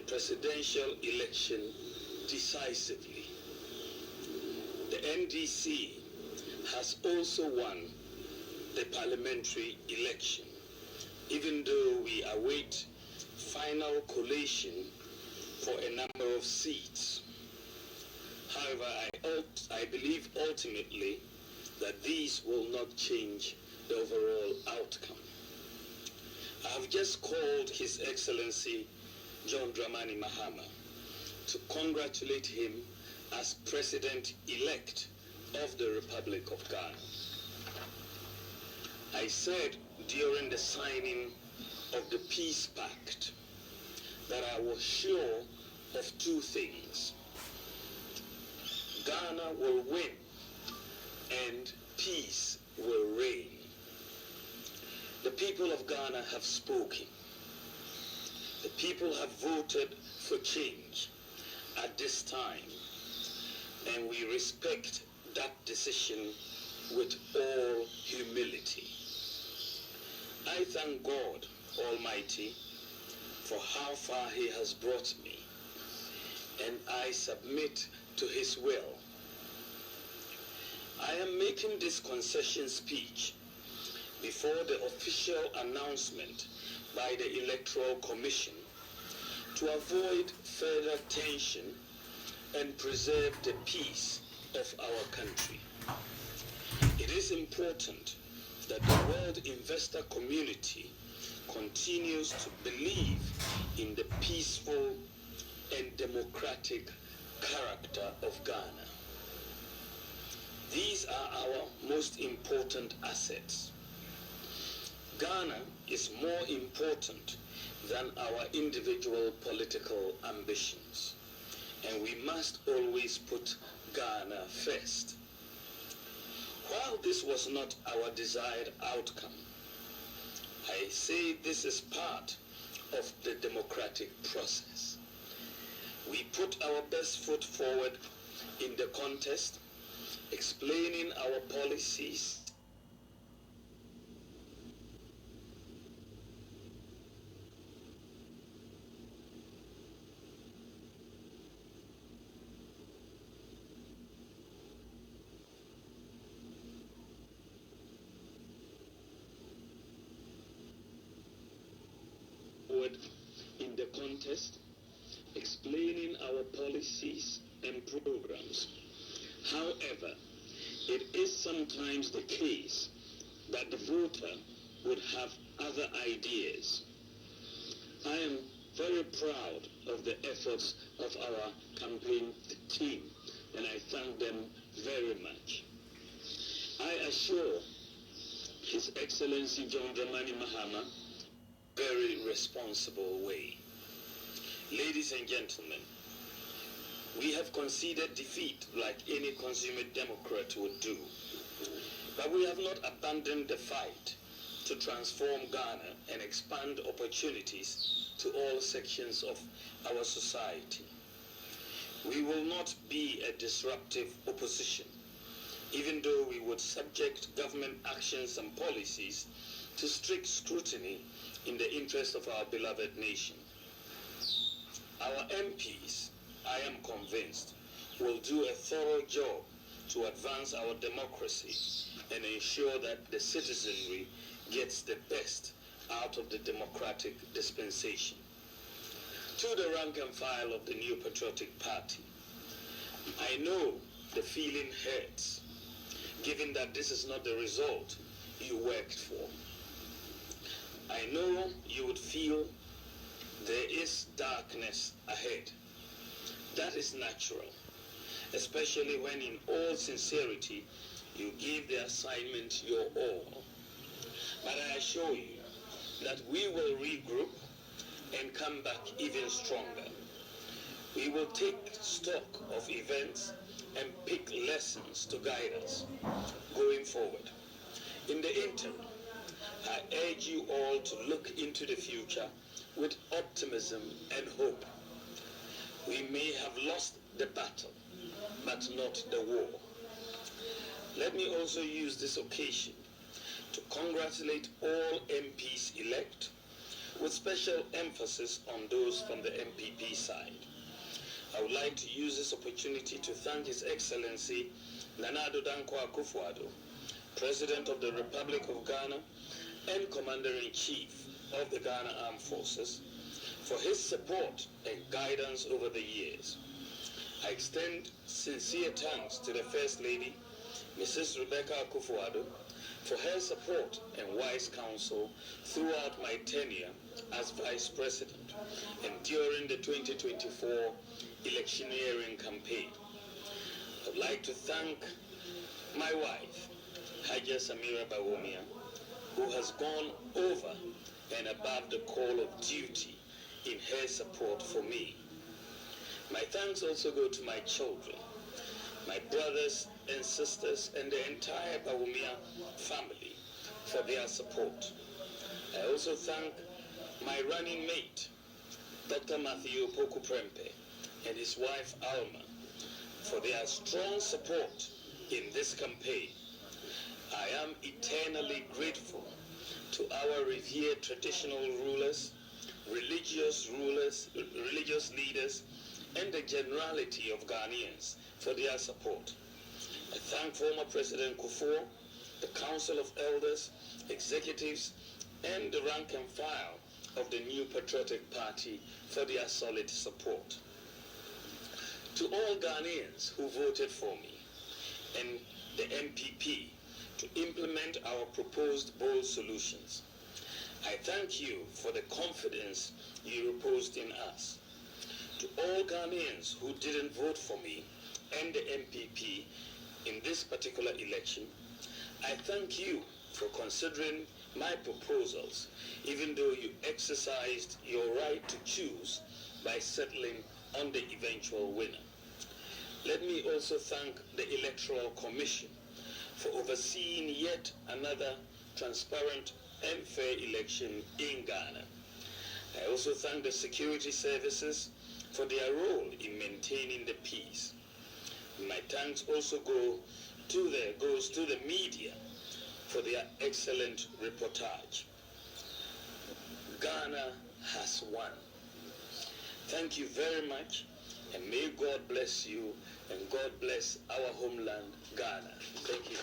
presidential election decisively. The NDC has also won the parliamentary election, even though we await final collation for a number of seats. However, I believe ultimately that these will not change the overall outcome. I have just called His Excellency John Dramani Mahama to congratulate him as President-elect of the Republic of Ghana. I said during the signing of the Peace Pact that I was sure of two things. Ghana will win and peace will reign. The people of Ghana have spoken. The people have voted for change at this time, and we respect that decision with all humility. I thank God Almighty for how far He has brought me, and I submit to His will. I am making this concession speech before the official announcement by the Electoral Commission to avoid further tension and preserve the peace of our country. It is important that the world investor community continues to believe in the peaceful and democratic character of Ghana. These are our most important assets. Ghana is more important than our individual political ambitions, and we must always put Ghana first. While this was not our desired outcome, I say this is part of the democratic process. We put our best foot forward in the contest, explaining our policies in the contest, explaining our policies and programs. However, it is sometimes the case that the voter would have other ideas. I am very proud of the efforts of our campaign team, and I thank them very much. I assure His Excellency John Dramani Mahama very responsible way. Ladies and gentlemen, we have conceded defeat like any consummate Democrat would do, but we have not abandoned the fight to transform Ghana and expand opportunities to all sections of our society. We will not be a disruptive opposition, even though we would subject government actions and policies to strict scrutiny in the interest of our beloved nation. Our MPs, I am convinced, will do a thorough job to advance our democracy and ensure that the citizenry gets the best out of the democratic dispensation. To the rank and file of the New Patriotic Party, I know the feeling hurts, given that this is not the result you worked for. I know you would feel there is darkness ahead. That is natural, especially when in all sincerity you give the assignment your all. But I assure you that we will regroup and come back even stronger. We will take stock of events and pick lessons to guide us going forward. In the interim, I urge you all to look into the future with optimism and hope. We may have lost the battle, but not the war. Let me also use this occasion to congratulate all MPs elect with special emphasis on those from the MPP side. I would like to use this opportunity to thank His Excellency Nana Addo Dankwa Akufo-Addo, President of the Republic of Ghana and Commander-in-Chief of the Ghana Armed Forces, for his support and guidance over the years. I extend sincere thanks to the First Lady, Mrs. Rebecca Akufo-Addo, for her support and wise counsel throughout my tenure as Vice President and during the 2024 electioneering campaign. I would like to thank my wife, Haja Samira Bawumia, who has gone over and above the call of duty in her support for me. My thanks also go to my children, my brothers and sisters, and the entire Bawumia family for their support. I also thank my running mate, Dr. Matthew Poku Prempe, and his wife Alma, for their strong support in this campaign. I am eternally grateful to our revered traditional rulers, religious leaders, and the generality of Ghanaians for their support. I thank former President Kufuor, the Council of Elders, executives, and the rank and file of the New Patriotic Party for their solid support. To all Ghanaians who voted for me and the MPP to implement our proposed bold solutions, I thank you for the confidence you reposed in us. To all Ghanaians who didn't vote for me and the MPP in this particular election, I thank you for considering my proposals, even though you exercised your right to choose by settling on the eventual winner. Let me also thank the Electoral Commission for overseeing yet another transparent and fair election in Ghana. I also thank the security services for their role in maintaining the peace. My thanks also goes to the media for their excellent reportage. Ghana has won. Thank you very much, and may God bless you, and God bless our homeland, Ghana. Thank you.